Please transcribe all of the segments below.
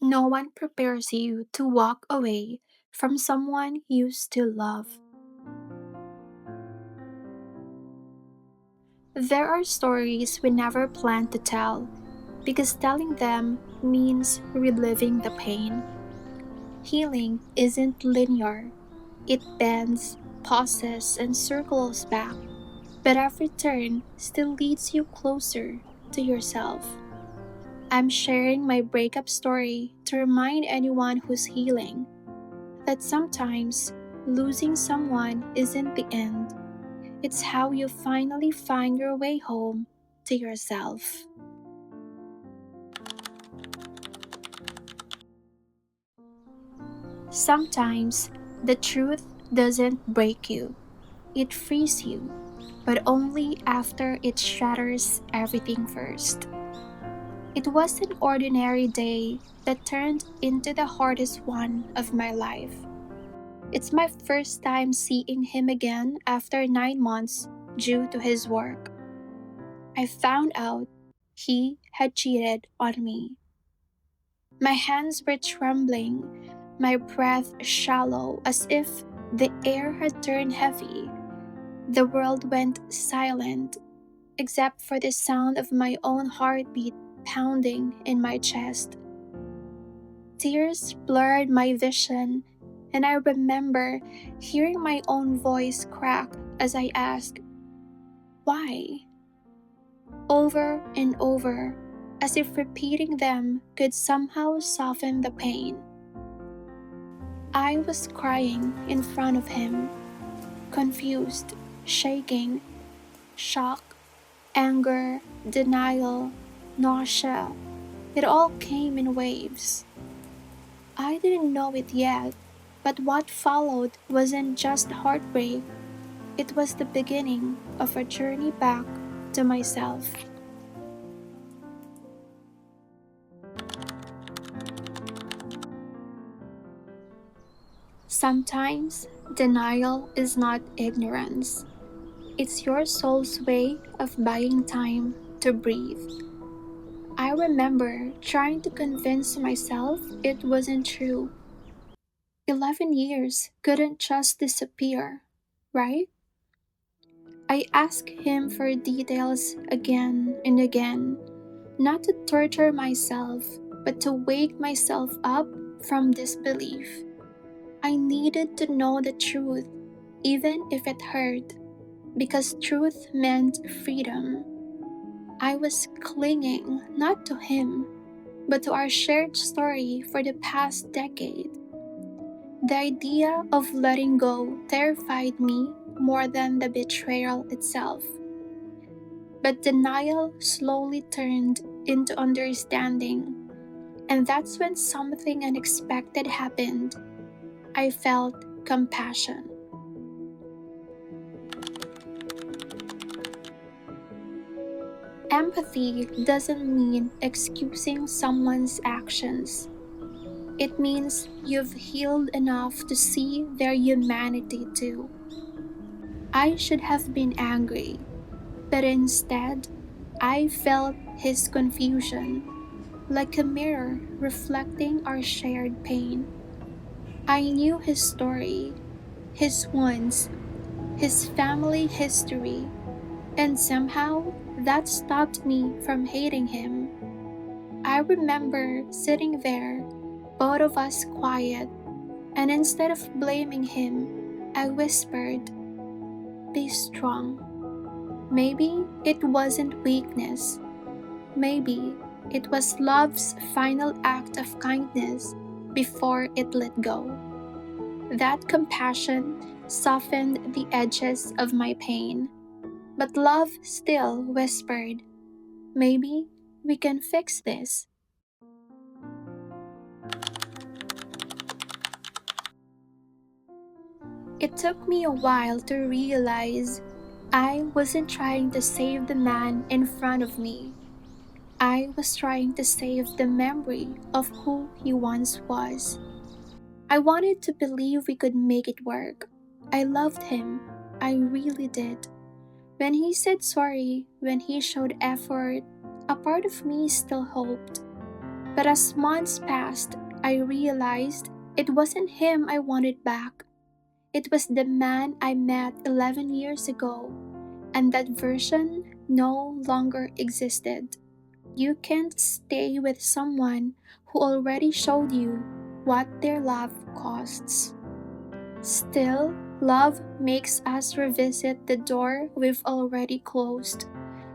No one prepares you to walk away from someone you still love. There are stories we never planned to tell because telling them means reliving the pain. Healing isn't linear, it bends, pauses, and circles back, but every turn still leads you closer to yourself. I'm sharing my breakup story to remind anyone who's healing that sometimes losing someone isn't the end. It's how you finally find your way home to yourself. Sometimes the truth doesn't break you, it frees you, but only after it shatters everything first. It was an ordinary day that turned into the hardest one of my life. It's my first time seeing him again after 9 months due to his work. I found out he had cheated on me. My hands were trembling, my breath shallow, as if the air had turned heavy. The world went silent, except for the sound of my own heartbeat pounding in my chest. Tears blurred my vision, and I remember hearing my own voice crack as I asked, "Why?" over and over, as if repeating them could somehow soften the pain. I was crying in front of him, confused, shaking, shock, anger, denial, nausea. It all came in waves. I didn't know it yet, but what followed wasn't just heartbreak, it was the beginning of a journey back to myself. Sometimes denial is not ignorance, it's your soul's way of buying time to breathe. I remember trying to convince myself it wasn't true. 11 years couldn't just disappear, right? I asked him for details again and again, not to torture myself, but to wake myself up from disbelief. I needed to know the truth, even if it hurt, because truth meant freedom. I was clinging not to him, but to our shared story for the past decade. The idea of letting go terrified me more than the betrayal itself. But denial slowly turned into understanding, and that's when something unexpected happened. I felt compassion. Empathy doesn't mean excusing someone's actions. It means you've healed enough to see their humanity too. I should have been angry, but instead, I felt his confusion, like a mirror reflecting our shared pain. I knew his story, his wounds, his family history, and somehow that stopped me from hating him. I remember sitting there, both of us quiet, and instead of blaming him, I whispered, "Be strong." Maybe it wasn't weakness. Maybe it was love's final act of kindness before it let go. That compassion softened the edges of my pain, but love still whispered, "Maybe we can fix this." It took me a while to realize I wasn't trying to save the man in front of me. I was trying to save the memory of who he once was. I wanted to believe we could make it work. I loved him. I really did. When he said sorry, when he showed effort, a part of me still hoped. But as months passed, I realized it wasn't him I wanted back. It was the man I met 11 years ago, and that version no longer existed. You can't stay with someone who already showed you what their love costs. Still, love makes us revisit the door we've already closed,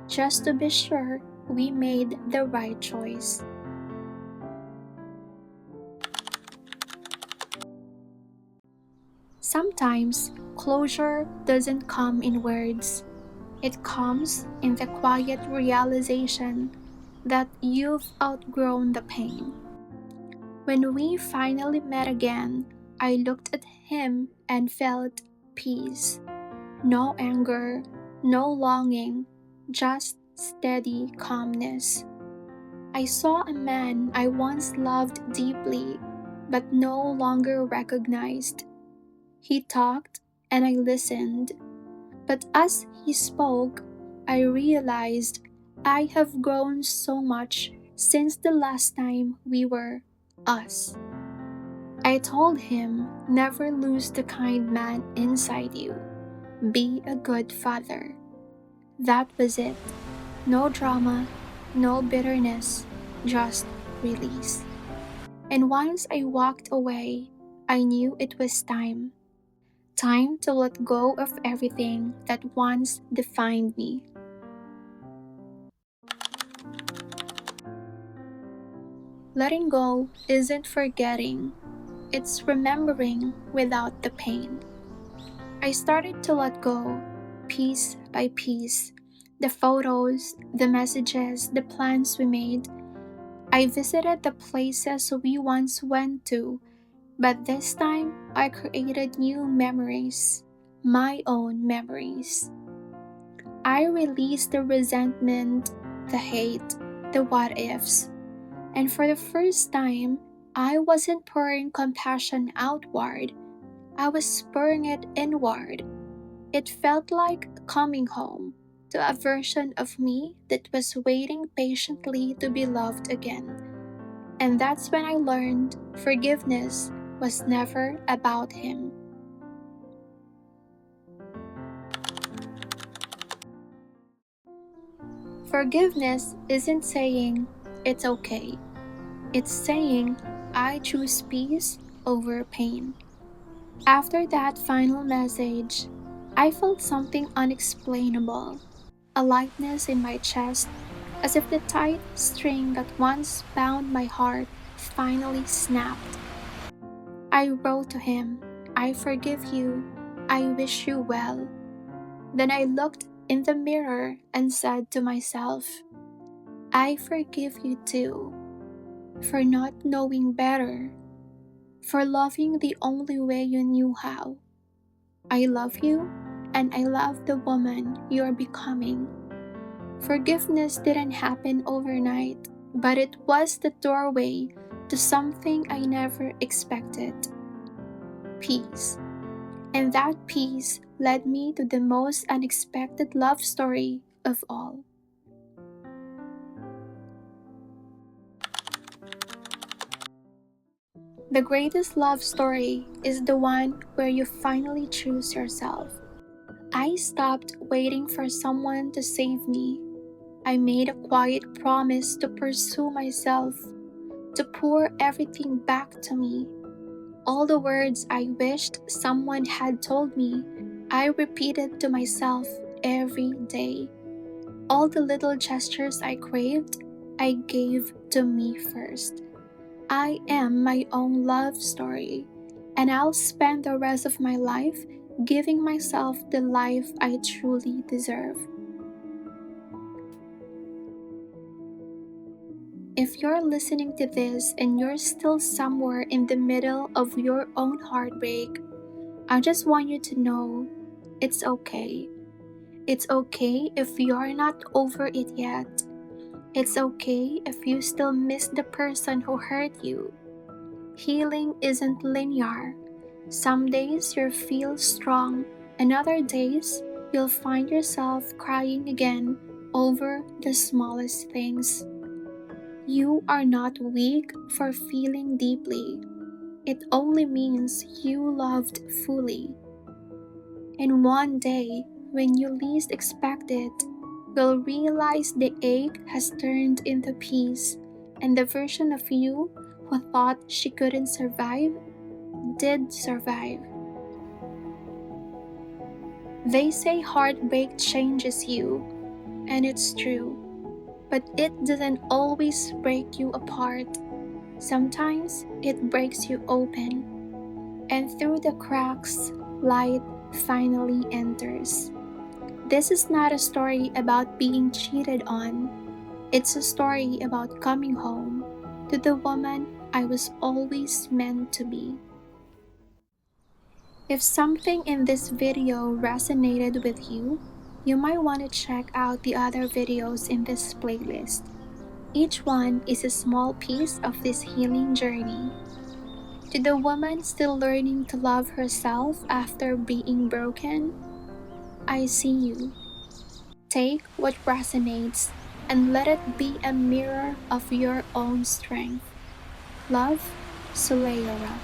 just to be sure we made the right choice. Sometimes, closure doesn't come in words. It comes in the quiet realization that you've outgrown the pain. When we finally met again, I looked at him and felt peace. No anger, no longing, just steady calmness. I saw a man I once loved deeply, but no longer recognized. He talked, and I listened. But as he spoke, I realized I have grown so much since the last time we were us. I told him, never lose the kind man inside you. Be a good father. That was it. No drama, no bitterness, just release. And once I walked away, I knew it was time. Time to let go of everything that once defined me. Letting go isn't forgetting, it's remembering without the pain. I started to let go, piece by piece. The photos, the messages, the plans we made. I visited the places we once went to, but this time I created new memories, my own memories. I released the resentment, the hate, the what ifs, and for the first time, I wasn't pouring compassion outward, I was pouring it inward. It felt like coming home to a version of me that was waiting patiently to be loved again. And that's when I learned forgiveness was never about him. Forgiveness isn't saying it's okay, it's saying I choose peace over pain. After that final message, I felt something unexplainable, a lightness in my chest, as if the tight string that once bound my heart finally snapped. I wrote to him, I forgive you, I wish you well. Then I looked in the mirror and said to myself, I forgive you too, for not knowing better, for loving the only way you knew how. I love you, and I love the woman you're becoming. Forgiveness didn't happen overnight, but it was the doorway to something I never expected: peace. And that peace led me to the most unexpected love story of all. The greatest love story is the one where you finally choose yourself. I stopped waiting for someone to save me. I made a quiet promise to pursue myself, to pour everything back to me. All the words I wished someone had told me, I repeated to myself every day. All the little gestures I craved, I gave to me first. I am my own love story, and I'll spend the rest of my life giving myself the life I truly deserve. If you're listening to this and you're still somewhere in the middle of your own heartbreak, I just want you to know it's okay. It's okay if you're not over it yet. It's okay if you still miss the person who hurt you. Healing isn't linear. Some days you'll feel strong, and other days you'll find yourself crying again over the smallest things. You are not weak for feeling deeply. It only means you loved fully. And one day, when you least expect it, you'll realize the ache has turned into peace, and the version of you who thought she couldn't survive did survive. They say heartbreak changes you, and it's true, but it doesn't always break you apart. Sometimes it breaks you open, and through the cracks, light finally enters. This is not a story about being cheated on. It's a story about coming home to the woman I was always meant to be. If something in this video resonated with you, you might want to check out the other videos in this playlist. Each one is a small piece of this healing journey. To the woman still learning to love herself after being broken, I see you. Take what resonates and let it be a mirror of your own strength. Love, Soléara.